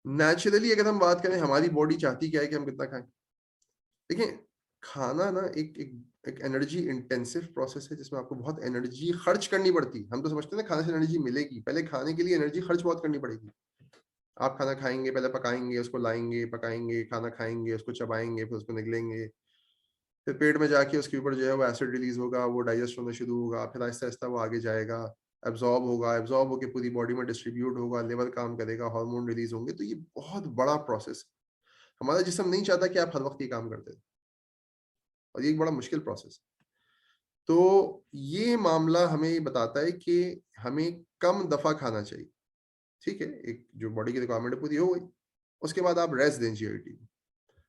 Naturally अगर हम बात करें, हमारी बॉडी चाहती क्या है कि हम कितना खाएं? देखिए, खाना ना एक एनर्जी इंटेंसिव प्रोसेस है, जिसमें आपको बहुत एनर्जी खर्च करनी पड़ती है। हम तो समझते हैं ना खाने से एनर्जी मिलेगी, पहले खाने के लिए एनर्जी खर्च बहुत करनी पड़ेगी। आप खाना खाएंगे, पहले पकाएंगे, उसको लाएंगे, पकाएंगे, खाना खाएंगे, उसको चबाएंगे, फिर उसको निगलेंगे, फिर पेट में जाके उसके ऊपर जो है वो एसिड रिलीज होगा, वो डाइजेस्ट होना शुरू होगा, फिर आहिस्ता आहिस्ता वो आगे जाएगा, एब्जॉर्ब होगा, एब्जॉर्ब होकर पूरी बॉडी में डिस्ट्रीब्यूट होगा, लिवर काम करेगा, हार्मोन रिलीज होंगे। तो ये बहुत बड़ा प्रोसेस है। हमारा जिस्म नहीं चाहता कि आप हर वक्त ये काम करते रहे, और ये एक बड़ा मुश्किल प्रोसेस है। तो ये मामला हमें ये बताता है कि हमें कम दफा खाना चाहिए। ठीक है, एक जो बॉडी की रिक्वायरमेंट पूरी हो गई, उसके बाद आप रेस्ट दें जीआईटी को।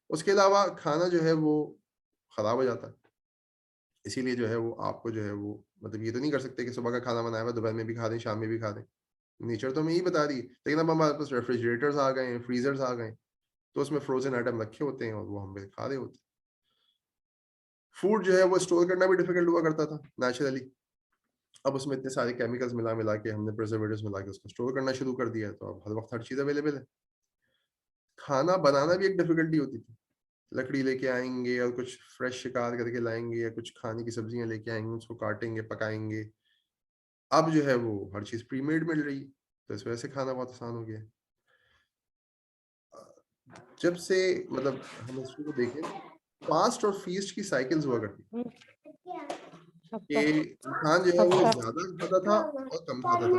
उसके अलावा खाना जो है वो खराब हो जाता है। इसीलिए जो है वो आपको जो है वो, मतलब ये तो नहीं कर सकते कि सुबह का खाना बनाया हुआ दोपहर में भी खा दें, शाम में भी खा दें। नेचर तो हमें यही बता रही है, लेकिन अब हमारे पास रेफ्रिजरेटर्स आ गए हैं, फ्रीजर्स आ गए हैं, तो उसमें फ्रोजन आइटम रखे होते हैं और वो हम खा रहे होते हैं। फूड जो है वो स्टोर करना भी डिफिकल्ट हुआ करता था नेचुरली। अब उसमें इतने सारे केमिकल्स मिला मिला के हमने प्रिजर्वेटिव्स मिला के उसको स्टोर करना शुरू कर दिया है, तो अब हर वक्त हर चीज़ अवेलेबल है। खाना बनाना भी एक डिफिकल्टी होती थी। लकड़ी लेके आएँगे और कुछ फ्रेश शिकार करके लाएँगे, या कुछ खाने की सब्जियाँ लेके आएँगे, उसको काटेंगे, पकाएँगे। अब जो है वो हर चीज़ प्री-मेड मिल रही है, तो इस वजह से खाना बहुत आसान हो गया है। जब से मतलब हम हिस्ट्री को देखें, फास्ट और फीस्ट की साइकिल्स हुआ करती थी, कि इंसान जो है वो ज़्यादा खाता था और कम खाता था।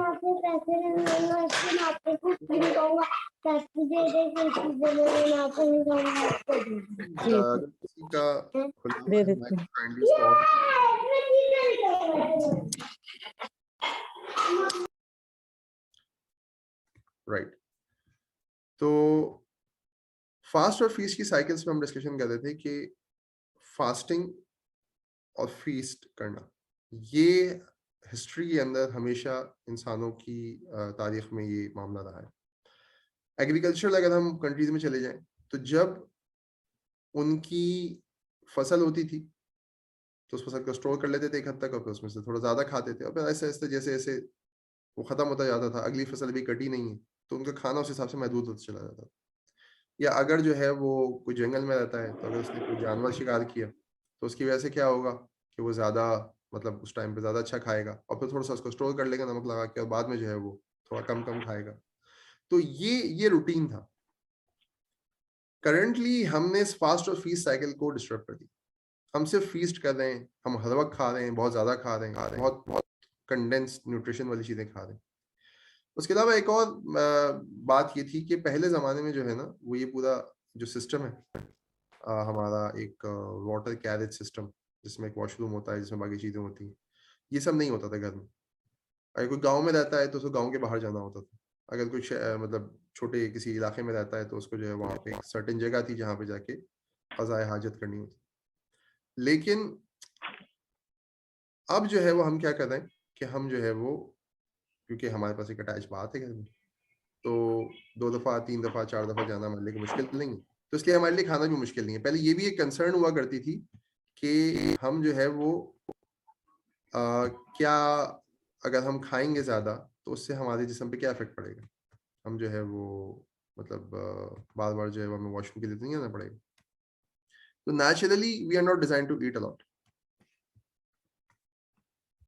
जी, अगर किसी का खुला हुआ दे है देती माइक, हूँ। काइंडली उसको ऑफ। राइट। तो फास्ट और फीस्ट की साइकिल्स पे हम डिस्कशन कर रहे थे कि फास्टिंग और फीस्ट करना, ये हिस्ट्री के अंदर हमेशा इंसानों की तारीख में ये मामला रहा है। एग्रीकल्चरल अगर हम कंट्रीज में चले जाएं, तो जब उनकी फसल होती थी, तो उस फसल को स्टोर कर लेते थे एक हद तक, और फिर उसमें से थोड़ा ज़्यादा खाते थे, और फिर ऐसे ऐसे जैसे जैसे वो ख़त्म होता जाता था, अगली फसल भी कटी नहीं है, तो उनका खाना उस हिसाब से महदूद होता चला जाता था। या अगर जो है वो कोई जंगल में रहता है, तो अगर उसने कोई जानवर शिकार किया, तो उसकी वजह से क्या होगा कि वो ज़्यादा, मतलब उस टाइम पे ज़्यादा अच्छा खाएगा, और फिर थोड़ा-सा उसको स्टोर कर लेगा नमक लगा के, और बाद में जो है वो थोड़ा कम-कम खाएगा। तो ये रूटीन था। करंटली हमने इस फास्ट और फीस्ट साइकिल को डिस्टर्ब कर दिया। हम सिर्फ फीस्ट कर रहे हैं, हम हर वक़्त खा रहे हैं, बहुत ज़्यादा खा रहे हैं, बहुत बहुत कंडेंस्ड न्यूट्रिशन वाली चीज़ें खा रहे हैं। उसके अलावा एक और बात ये थी कि पहले ज़माने में जो है ना, वो ये पूरा जो सिस्टम है, हमारा एक वाटर कैरेज सिस्टम, जिसमें एक वॉशरूम होता है, जिसमें बाकी चीज़ें होती हैं, ये सब नहीं होता था घर में। अगर कोई गाँव में रहता है, तो उसको गाँव के बाहर जाना होता था। अगर कोई मतलब छोटे किसी इलाके में रहता है, तो उसको जो है वहाँ पे एक सर्टेन जगह थी, जहाँ पे जाके क़ज़ाए हाजत करनी होती। लेकिन अब जो है वो हम क्या कर रहे हैं कि हम जो है वो, क्योंकि हमारे पास एक अटैच बाथ है घर में, तो 2 दफ़ा, 3 दफ़ा, 4 दफ़ा जाना हमारे लिए मुश्किल नहीं है। तो इसलिए हमारे लिए खाना भी मुश्किल नहीं है। पहले ये भी एक कंसर्न हुआ करती थी कि हम जो है वो अ, क्या, अगर हम खाएँगे ज़्यादा, तो उससे हमारे जिस्म पे क्या इफ़ेक्ट पड़ेगा? हम जो है वो, मतलब बार-बार जो है वो हमें वॉशरूम के लिए तो नहीं आना पड़ेगा। तो naturally we are not designed to eat a lot.